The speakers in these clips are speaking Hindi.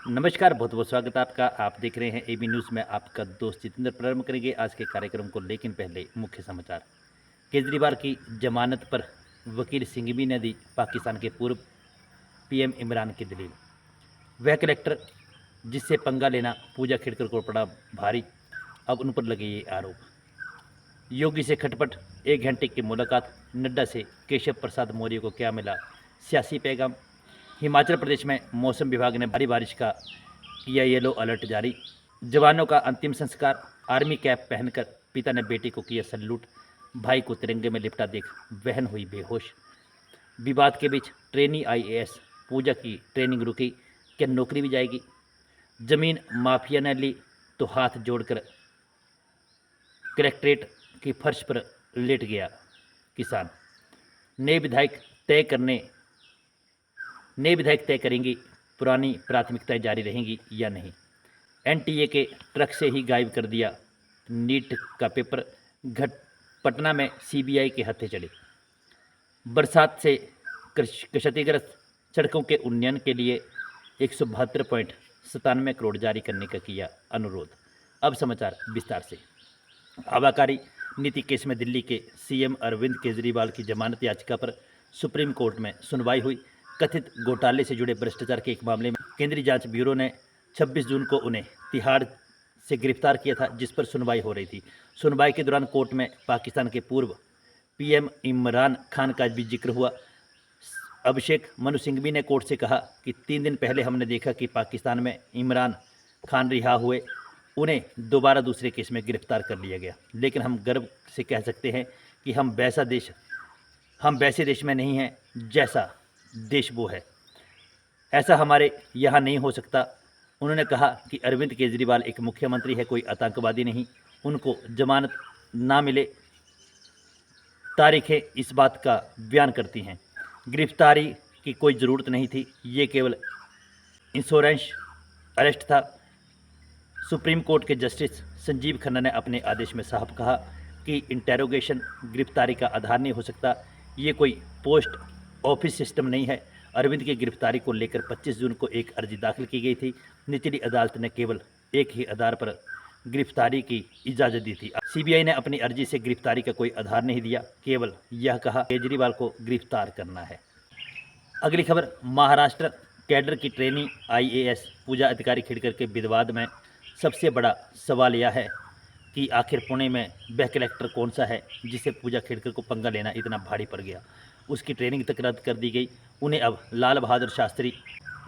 नमस्कार, बहुत बहुत स्वागत है आपका। आप देख रहे हैं एबी न्यूज़ में आपका दोस्त जितेंद्र। प्रारंभ करेंगे आज के कार्यक्रम को, लेकिन पहले मुख्य समाचार। केजरीवाल की जमानत पर वकील सिंघवी ने दी पाकिस्तान के पूर्व पीएम इमरान की दलील। वह कलेक्टर जिससे पंगा लेना पूजा खेड़कर को पड़ा भारी, अब उन पर लगे ये आरोप। योगी से खटपट, 1 घंटे की मुलाकात, नड्डा से केशव प्रसाद मौर्य को क्या मिला सियासी पैगाम। हिमाचल प्रदेश में मौसम विभाग ने भारी बारिश का किया येलो अलर्ट जारी। जवानों का अंतिम संस्कार, आर्मी कैप पहनकर पिता ने बेटी को किया सैल्यूट। भाई को तिरंगे में लिपटा देख बहन हुई बेहोश। विवाद के बीच ट्रेनी आईएएस पूजा की ट्रेनिंग रुकी, क्या नौकरी भी जाएगी। जमीन माफिया ने ली तो हाथ जोड़कर कलेक्ट्रेट की फर्श पर लेट गया किसान। नए विधायक तय करने नए विधायक तय करेंगी पुरानी प्राथमिकताएं जारी रहेंगी या नहीं। एनटीए के ट्रक से ही गायब कर दिया नीट का पेपर। पटना में सीबीआई के हत्थे चढ़े। बरसात से क्षतिग्रस्त सड़कों के उन्नयन के लिए 172.97 करोड़ जारी करने का किया अनुरोध। अब समाचार विस्तार से। आबाकारी नीति केस में दिल्ली के सीएम अरविंद केजरीवाल की जमानत याचिका पर सुप्रीम कोर्ट में सुनवाई हुई। कथित घोटाले से जुड़े भ्रष्टाचार के एक मामले में केंद्रीय जांच ब्यूरो ने 26 जून को उन्हें तिहाड़ से गिरफ्तार किया था, जिस पर सुनवाई हो रही थी। सुनवाई के दौरान कोर्ट में पाकिस्तान के पूर्व पीएम इमरान खान का भी जिक्र हुआ। अभिषेक मनु सिंघवी ने कोर्ट से कहा कि 3 दिन पहले हमने देखा कि पाकिस्तान में इमरान खान रिहा हुए, उन्हें दोबारा दूसरे केस में गिरफ्तार कर लिया गया। लेकिन हम गर्व से कह सकते हैं कि हम वैसे देश में नहीं हैं जैसा देश वो है। ऐसा हमारे यहाँ नहीं हो सकता। उन्होंने कहा कि अरविंद केजरीवाल एक मुख्यमंत्री है, कोई आतंकवादी नहीं। उनको जमानत ना मिले तारीखें इस बात का बयान करती हैं। गिरफ्तारी की कोई ज़रूरत नहीं थी, ये केवल इंश्योरेंस अरेस्ट था। सुप्रीम कोर्ट के जस्टिस संजीव खन्ना ने अपने आदेश में साफ कहा कि इंटेरोगेशन गिरफ्तारी का आधार नहीं हो सकता। ये कोई पोस्ट ऑफिस सिस्टम नहीं है। अरविंद की गिरफ्तारी को लेकर 25 जून को एक अर्जी दाखिल की गई थी। निचली अदालत ने केवल एक ही आधार पर गिरफ्तारी की इजाज़त दी थी। सीबीआई ने अपनी अर्जी से गिरफ्तारी का कोई आधार नहीं दिया, केवल यह कहा केजरीवाल को गिरफ्तार करना है। अगली खबर, महाराष्ट्र कैडर की ट्रेनी आईएएस पूजा अधिकारी खेड़कर के विवाद में सबसे बड़ा सवाल यह है कि आखिर पुणे में वह कलेक्टर कौन सा है जिसे पूजा खेड़कर को पंगा लेना इतना भारी पड़ गया। उसकी ट्रेनिंग तक रद्द कर दी गई। उन्हें अब लाल बहादुर शास्त्री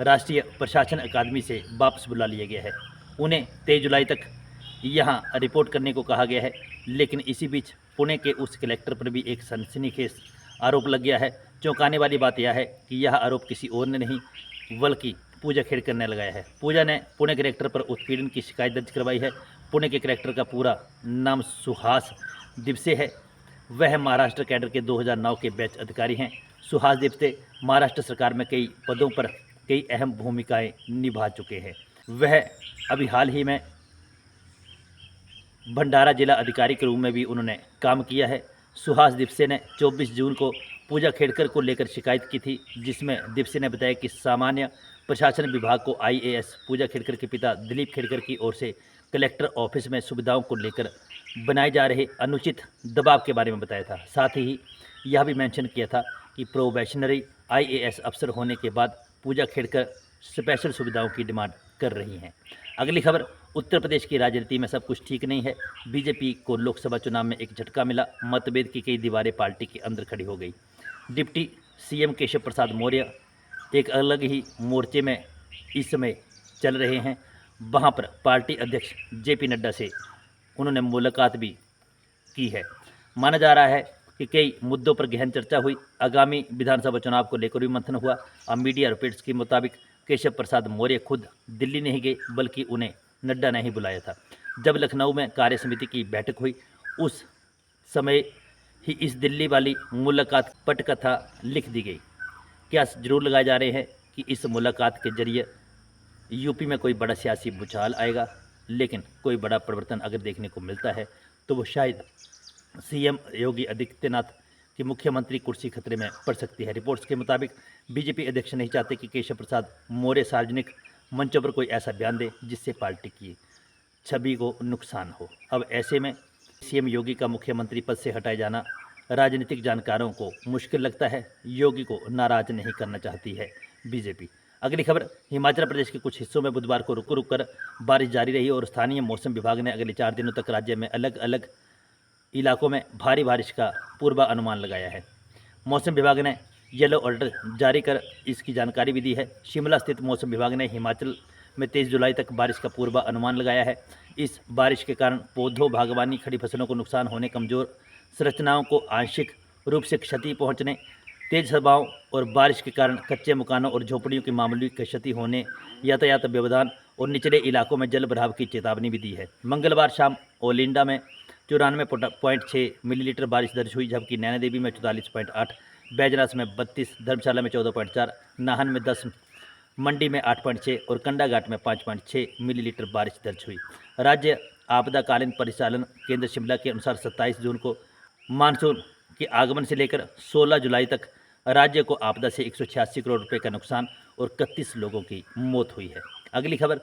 राष्ट्रीय प्रशासन अकादमी से वापस बुला लिया गया है। उन्हें 23 जुलाई तक यहाँ रिपोर्ट करने को कहा गया है। लेकिन इसी बीच पुणे के उस कलेक्टर पर भी एक सनसनीखेज आरोप लग गया है। चौंकाने वाली बात यह है कि यह आरोप किसी और ने नहीं बल्कि पूजा खेड़कर ने लगाया है। पूजा ने पुणे कलेक्टर पर उत्पीड़न की शिकायत दर्ज करवाई है। पुणे के कलेक्टर का पूरा नाम सुहास दिवसे है। वह महाराष्ट्र कैडर के 2009 के बैच अधिकारी हैं। सुहास दिवसे महाराष्ट्र सरकार में कई पदों पर कई अहम भूमिकाएं निभा चुके हैं। वह अभी हाल ही में भंडारा जिला अधिकारी के रूप में भी उन्होंने काम किया है। सुहास दिवसे ने 24 जून को पूजा खेड़कर को लेकर शिकायत की थी, जिसमें दिवसे ने बताया कि सामान्य प्रशासन विभाग को आईएएस पूजा खेड़कर के पिता दिलीप खेड़कर की ओर से कलेक्टर ऑफिस में सुविधाओं को लेकर बनाए जा रहे अनुचित दबाव के बारे में बताया था। साथ ही यह भी मेंशन किया था कि प्रोबेशनरी आईएएस अफसर होने के बाद पूजा खेड़कर स्पेशल सुविधाओं की डिमांड कर रही हैं। अगली खबर, उत्तर प्रदेश की राजनीति में सब कुछ ठीक नहीं है। बीजेपी को लोकसभा चुनाव में एक झटका मिला। मतभेद की कई दीवारें पार्टी के अंदर खड़ी हो गई। डिप्टी सीएम केशव प्रसाद मौर्य एक अलग ही मोर्चे में इस समय चल रहे हैं। वहां पर पार्टी अध्यक्ष जेपी नड्डा से उन्होंने मुलाकात भी की है। माना जा रहा है कि कई मुद्दों पर गहन चर्चा हुई। आगामी विधानसभा चुनाव को लेकर भी मंथन हुआ। अब मीडिया रिपोर्ट्स के मुताबिक केशव प्रसाद मौर्य खुद दिल्ली नहीं गए, बल्कि उन्हें नड्डा ने ही बुलाया था। जब लखनऊ में कार्य समिति की बैठक हुई, उस समय ही इस दिल्ली वाली मुलाकात पटकथा लिख दी गई। क्या जरूर लगाए जा रहे हैं कि इस मुलाकात के जरिए यूपी में कोई बड़ा सियासी भूचाल आएगा। लेकिन कोई बड़ा परिवर्तन अगर देखने को मिलता है तो वो शायद सीएम योगी आदित्यनाथ की मुख्यमंत्री कुर्सी खतरे में पड़ सकती है। रिपोर्ट्स के मुताबिक बीजेपी अध्यक्ष नहीं चाहते कि केशव प्रसाद मौर्य सार्वजनिक मंचों पर कोई ऐसा बयान दे जिससे पार्टी की छवि को नुकसान हो। अब ऐसे में सीएम योगी का मुख्यमंत्री पद से हटाए जाना राजनीतिक जानकारों को मुश्किल लगता है। योगी को नाराज नहीं करना चाहती है बीजेपी। अगली खबर, हिमाचल प्रदेश के कुछ हिस्सों में बुधवार को रुक रुक कर बारिश जारी रही और स्थानीय मौसम विभाग ने अगले 4 दिनों तक राज्य में अलग अलग इलाकों में भारी बारिश का पूर्वानुमान लगाया है। मौसम विभाग ने येलो अलर्ट जारी कर इसकी जानकारी भी दी है। शिमला स्थित मौसम विभाग ने हिमाचल में 23 जुलाई तक बारिश का पूर्वानुमान लगाया है। इस बारिश के कारण पौधों, बागवानी, खड़ी फसलों को नुकसान होने, कमजोर संरचनाओं को आंशिक रूप से क्षति पहुंचने, तेज हवाओं और बारिश के कारण कच्चे मकानों और झोपड़ियों की मामूली क्षति होने, यातायात व्यवधान और निचले इलाकों में जल भराव की चेतावनी भी दी है। मंगलवार शाम ओलिंडा में 94.6 मिलीलीटर बारिश दर्ज हुई, जबकि नैना देवी में 44.8, बैजनास में 32, धर्मशाला में 14.4, नाहन में 10, मंडी में 8.6 और कंडाघाट में 5.6 मिलीलीटर बारिश दर्ज हुई। राज्य आपदाकालीन परिचालन केंद्र शिमला के अनुसार 27 जून को मानसून के आगमन से लेकर 16 जुलाई तक राज्य को आपदा से 186 करोड़ रुपए का नुकसान और 31 लोगों की मौत हुई है। अगली खबर,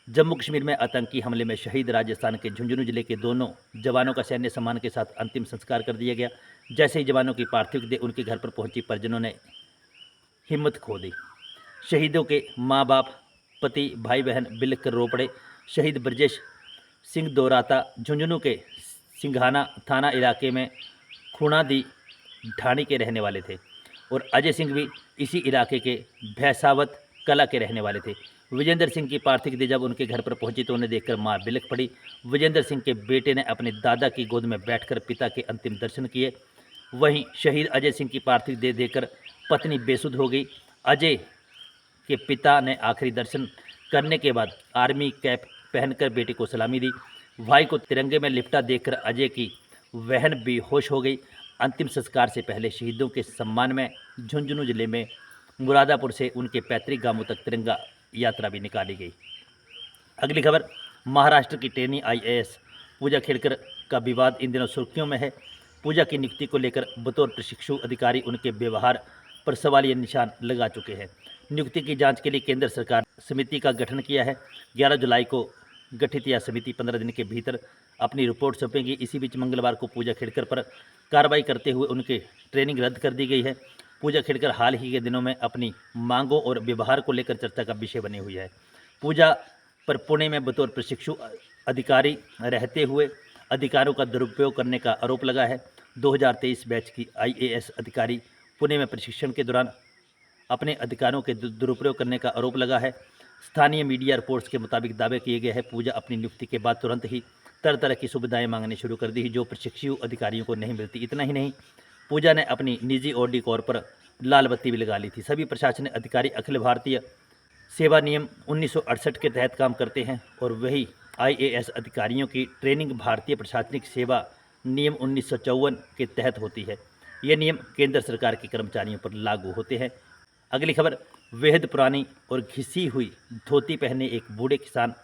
जम्मू कश्मीर में आतंकी हमले में शहीद राजस्थान के झुंझुनू जिले के दोनों जवानों का सैन्य सम्मान के साथ अंतिम संस्कार कर दिया गया। जैसे ही जवानों की पार्थिव देह उनके घर पर पहुंची, परिजनों ने हिम्मत खो दी। शहीदों के माँ बाप, पति, भाई बहन बिलख कर रो पड़े। शहीद ब्रजेश सिंह दोराता झुंझुनू के सिंघाना थाना इलाके में खुणादी ढाणी के रहने वाले थे और अजय सिंह भी इसी इलाके के भैंसावत कला के रहने वाले थे। विजेंद्र सिंह की पार्थिव देह जब उनके घर पर पहुंची तो उन्हें देखकर मां बिलख पड़ी। विजेंद्र सिंह के बेटे ने अपने दादा की गोद में बैठकर पिता के अंतिम दर्शन किए। वहीं शहीद अजय सिंह की पार्थिव देह देखकर पत्नी बेसुध हो गई। अजय के पिता ने आखिरी दर्शन करने के बाद आर्मी कैप पहनकर बेटे को सलामी दी। भाई को तिरंगे में लिपटा देखकर अजय की बहन बेहोश हो गई। अंतिम संस्कार से पहले शहीदों के सम्मान में झुंझुनू जिले में मुरादापुर से उनके पैतृक गांवों तक तिरंगा यात्रा भी निकाली गई। अगली खबर, महाराष्ट्र की ट्रेनी IAS पूजा खेड़कर का विवाद इन दिनों सुर्खियों में है। पूजा की नियुक्ति को लेकर बतौर प्रशिक्षु अधिकारी उनके व्यवहार पर सवालिया निशान लगा चुके हैं। नियुक्ति की जांच के लिए केंद्र सरकार समिति का गठन किया है। 11 जुलाई को गठित यह समिति 15 दिन के भीतर अपनी रिपोर्ट सौंपेगी। इसी बीच मंगलवार को पूजा खेड़कर पर कार्रवाई करते हुए उनकी ट्रेनिंग रद्द कर दी गई है। पूजा खेड़कर हाल ही के दिनों में अपनी मांगों और व्यवहार को लेकर चर्चा का विषय बनी हुई है। पूजा पर पुणे में बतौर प्रशिक्षु अधिकारी रहते हुए अधिकारों का दुरुपयोग करने का आरोप लगा है। 2023 बैच की IAS अधिकारी पुणे में प्रशिक्षण के दौरान अपने अधिकारों के दुरुपयोग करने का आरोप लगा है। स्थानीय मीडिया रिपोर्ट्स के मुताबिक दावे किए गए हैं। पूजा अपनी नियुक्ति के बाद तुरंत ही तरह तरह की सुविधाएं मांगनी शुरू कर दी जो प्रशिक्षु अधिकारियों को नहीं मिलती। इतना ही नहीं, पूजा ने अपनी निजी ऑडी कॉर पर लाल बत्ती भी लगा ली थी। सभी प्रशासनिक अधिकारी अखिल भारतीय सेवा नियम 1968 के तहत काम करते हैं और वही IAS अधिकारियों की ट्रेनिंग भारतीय प्रशासनिक सेवा नियम 1954 के तहत होती है। ये नियम केंद्र सरकार के कर्मचारियों पर लागू होते हैं। अगली खबर, बेहद पुरानी और घिसी हुई धोती पहने एक बूढ़े किसान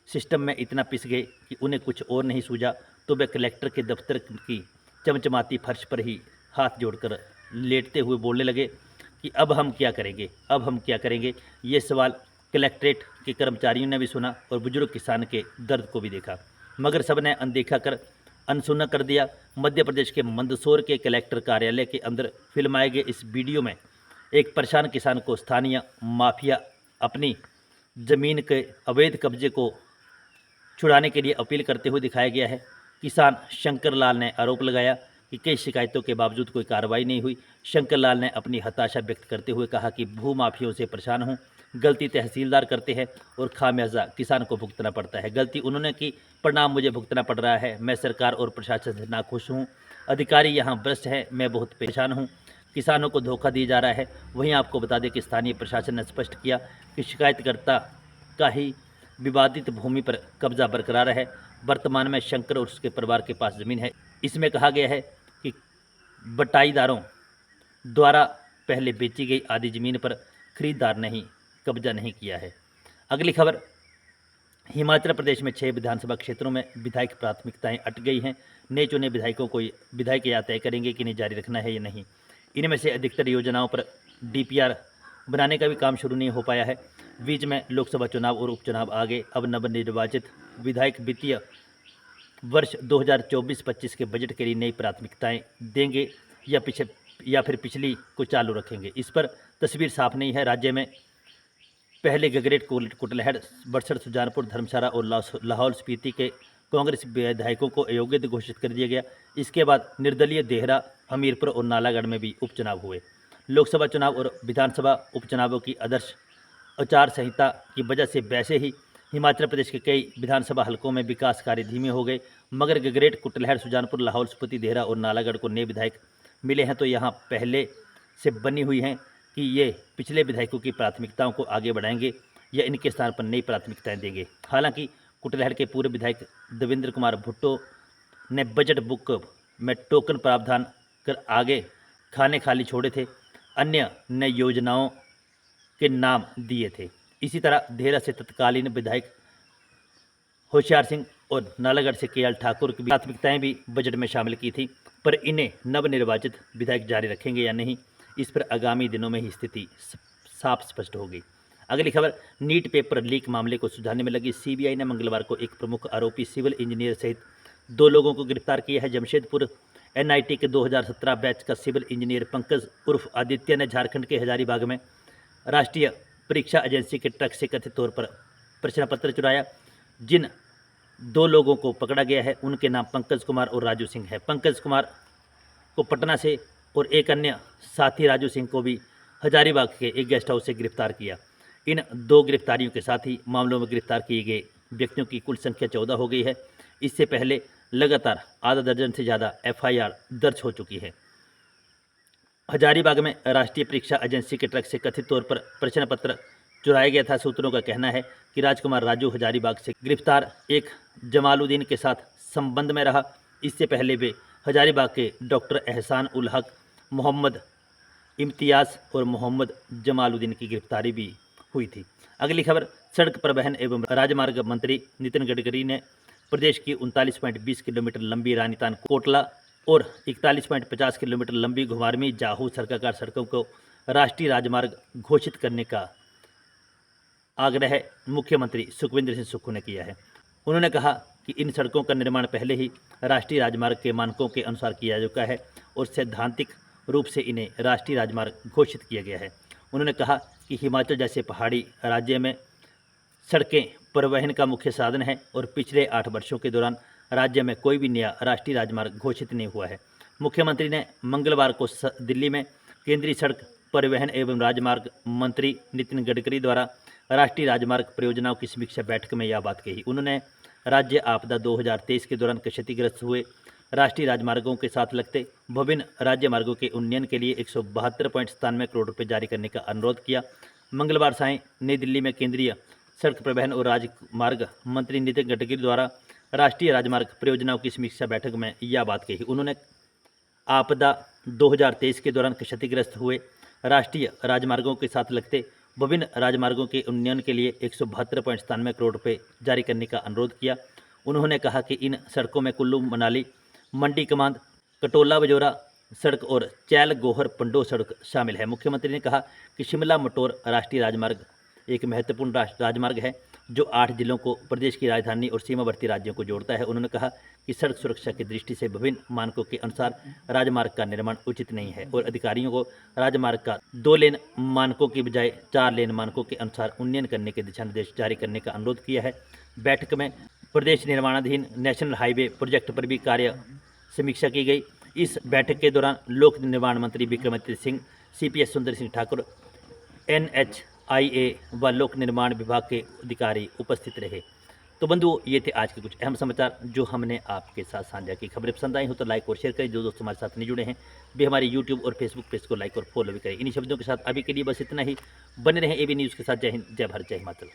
सिस्टम में इतना पिस गए कि उन्हें कुछ और नहीं सूझा तो वे कलेक्टर के दफ्तर की चमचमाती फर्श पर ही हाथ जोड़कर लेटते हुए बोलने लगे कि अब हम क्या करेंगे, अब हम क्या करेंगे। ये सवाल कलेक्ट्रेट के कर्मचारियों ने भी सुना और बुजुर्ग किसान के दर्द को भी देखा, मगर सबने अनदेखा कर अनसुना कर दिया। मध्य प्रदेश के मंदसौर के कलेक्टर कार्यालय के अंदर फिल्माए गए इस वीडियो में एक परेशान किसान को स्थानीय माफिया अपनी ज़मीन के अवैध कब्जे को छुड़ाने के लिए अपील करते हुए दिखाया गया है। किसान शंकर लाल ने आरोप लगाया कि कई शिकायतों के बावजूद कोई कार्रवाई नहीं हुई। शंकर लाल ने अपनी हताशा व्यक्त करते हुए कहा कि भूमाफियों से परेशान हूं, गलती तहसीलदार करते हैं और खामियाजा किसान को भुगतना पड़ता है। गलती उन्होंने की, परिणाम मुझे भुगतना पड़ रहा है। मैं सरकार और प्रशासन से नाखुश हूँ। अधिकारी यहाँ भ्रष्ट है, मैं बहुत परेशान हूँ। किसानों को धोखा दिया जा रहा है। वहीं आपको बता दें कि स्थानीय प्रशासन ने स्पष्ट किया कि शिकायतकर्ता का ही विवादित भूमि पर कब्जा बरकरार है। वर्तमान में शंकर और उसके परिवार के पास ज़मीन है। इसमें कहा गया है कि बटाईदारों द्वारा पहले बेची गई आधी ज़मीन पर खरीदार ने ही कब्जा नहीं किया है। अगली खबर, हिमाचल प्रदेश में 6 विधानसभा क्षेत्रों में विधायक प्राथमिकताएं अट गई हैं। नए चुने विधायकों को विधायक या तय करेंगे कि नहीं जारी रखना है या नहीं। इनमें से अधिकतर योजनाओं पर DPR बनाने का भी काम शुरू नहीं हो पाया है। बीच में लोकसभा चुनाव और उपचुनाव आ गए। अब नवनिर्वाचित विधायक वित्तीय वर्ष 2024-25 के बजट के लिए नई प्राथमिकताएं देंगे या फिर पिछली को चालू रखेंगे, इस पर तस्वीर साफ नहीं है। राज्य में पहले गगरेट, कुटलहड़, बड़सर, सुजानपुर, धर्मशाला और लाहौल स्पीति के कांग्रेस विधायकों को अयोग्य घोषित कर दिया गया। इसके बाद निर्दलीय देहरा, हमीरपुर और नालागढ़ में भी उपचुनाव हुए। लोकसभा चुनाव और विधानसभा उपचुनावों की आदर्श आचार संहिता की वजह से वैसे ही हिमाचल प्रदेश के कई विधानसभा हलकों में विकास कार्य धीमे हो गए, मगर गगरेट, कुटलहड़, सुजानपुर, लाहौल स्पीति, देहरा और नालागढ़ को नए विधायक मिले हैं, तो यहाँ पहले से बनी हुई हैं कि ये पिछले विधायकों की प्राथमिकताओं को आगे बढ़ाएंगे या इनके स्थान पर नई प्राथमिकताएं देंगे। हालांकि कुटलहड़ के पूर्व विधायक देवेंद्र कुमार भुट्टो ने बजट बुक में टोकन प्रावधान कर आगे खाने खाली छोड़े थे, अन्य नई योजनाओं के नाम दिए थे। इसी तरह देहरा से तत्कालीन विधायक होशियार सिंह और नालागढ़ से केएल ठाकुर की प्राथमिकताएं भी बजट में शामिल की थी, पर इन्हें नवनिर्वाचित विधायक जारी रखेंगे या नहीं, इस पर आगामी दिनों में ही स्थिति साफ स्पष्ट होगी। अगली खबर, नीट पेपर लीक मामले को सुलझाने में लगी सीबीआई ने मंगलवार को एक प्रमुख आरोपी सिविल इंजीनियर सहित 2 लोगों को गिरफ्तार किया है। जमशेदपुर एनआईटी के 2017 बैच का सिविल इंजीनियर पंकज उर्फ आदित्य ने झारखंड के हजारीबाग में राष्ट्रीय परीक्षा एजेंसी के ट्रक से कथित तौर पर प्रश्न पत्र चुराया। जिन 2 लोगों को पकड़ा गया है उनके नाम पंकज कुमार और राजू सिंह है। पंकज कुमार को पटना से और एक अन्य साथी राजू सिंह को भी हजारीबाग के एक गेस्ट हाउस से गिरफ्तार किया। इन 2 गिरफ्तारियों के साथ ही मामलों में गिरफ्तार किए गए व्यक्तियों की कुल संख्या 14 हो गई है। इससे पहले लगातार आधा दर्जन से ज़्यादा एफआईआर दर्ज हो चुकी है। हजारीबाग में राष्ट्रीय परीक्षा एजेंसी के ट्रक से कथित तौर पर प्रश्न पत्र चुराया गया था। सूत्रों का कहना है कि राजकुमार राजू हजारीबाग से गिरफ्तार एक जमालुद्दीन के साथ संबंध में रहा। इससे पहले वे हजारीबाग के डॉक्टर एहसान उल हक, मोहम्मद इम्तियाज़ और मोहम्मद जमालुद्दीन की गिरफ्तारी भी हुई थी। अगली खबर, सड़क परिवहन एवं राजमार्ग मंत्री नितिन गडकरी ने प्रदेश की 39.20 किलोमीटर लंबी रानीतान कोटला और 41.50 किलोमीटर लंबी घुमारवीं जाहू सर्काकार सड़कों को राष्ट्रीय राजमार्ग घोषित करने का आग्रह मुख्यमंत्री सुखविंदर सिंह सुक्खू ने किया है। उन्होंने कहा कि इन सड़कों का निर्माण पहले ही राष्ट्रीय राजमार्ग के मानकों के अनुसार किया जा चुका है और सैद्धांतिक रूप से इन्हें राष्ट्रीय राजमार्ग घोषित किया गया है। उन्होंने कहा कि हिमाचल जैसे पहाड़ी राज्य में सड़कें परिवहन का मुख्य साधन है और पिछले 8 वर्षों के दौरान राज्य में कोई भी नया राष्ट्रीय राजमार्ग घोषित नहीं हुआ है। मुख्यमंत्री ने मंगलवार को दिल्ली में केंद्रीय सड़क परिवहन एवं राजमार्ग मंत्री नितिन गडकरी द्वारा राष्ट्रीय राजमार्ग परियोजनाओं की समीक्षा बैठक में यह बात कही। उन्होंने राज्य आपदा 2023 के दौरान क्षतिग्रस्त हुए राष्ट्रीय राजमार्गों के साथ लगते विभिन्न राज्य मार्गों के उन्नयन के लिए 172.97 करोड़ रुपये जारी करने का अनुरोध किया। मंगलवार सायं नई दिल्ली में केंद्रीय सड़क परिवहन और राजमार्ग मंत्री नितिन गडकरी द्वारा राष्ट्रीय राजमार्ग परियोजनाओं की समीक्षा बैठक में यह बात कही। उन्होंने आपदा 2023 के दौरान क्षतिग्रस्त हुए राष्ट्रीय राजमार्गों के साथ लगते विभिन्न राजमार्गों के उन्नयन के लिए 172.97 करोड़ रुपये जारी करने का अनुरोध किया। उन्होंने कहा कि इन सड़कों में कुल्लू मनाली मंडी कमांद, कटोला बजोरा सड़क और चैल गोहर पंडो सड़क शामिल है। मुख्यमंत्री ने कहा कि शिमला मटोर राष्ट्रीय राजमार्ग एक महत्वपूर्ण राजमार्ग है जो 8 जिलों को, प्रदेश की राजधानी और सीमावर्ती राज्यों को जोड़ता है। उन्होंने कहा कि सड़क सुरक्षा की दृष्टि से विभिन्न मानकों के अनुसार राजमार्ग का निर्माण उचित नहीं है और अधिकारियों को राजमार्ग का 2 लेन मानकों की बजाय 4 लेन मानकों के अनुसार उन्नयन करने के दिशा निर्देश जारी करने का अनुरोध किया है। बैठक में प्रदेश निर्माणाधीन नेशनल हाईवे प्रोजेक्ट पर भी कार्य समीक्षा की गई। इस बैठक के दौरान लोक निर्माण मंत्री विक्रमादित्य सिंह, सीपीएस सुंदर सिंह ठाकुर, NHIA व लोक निर्माण विभाग के अधिकारी उपस्थित रहे। तो बंधुओं, ये थे आज के कुछ अहम समाचार जो हमने आपके साथ साझा की। खबरें पसंद आई हो तो लाइक और शेयर करें। जो दोस्त हमारे साथ नहीं जुड़े हैं वे हमारे यूट्यूब और फेसबुक पेज को लाइक और फॉलो भी करें। इन्हीं शब्दों के साथ अभी के लिए बस इतना ही। बने रहें AB न्यूज़ के साथ। जय हिंद, जय भारत, जय हिमाचल।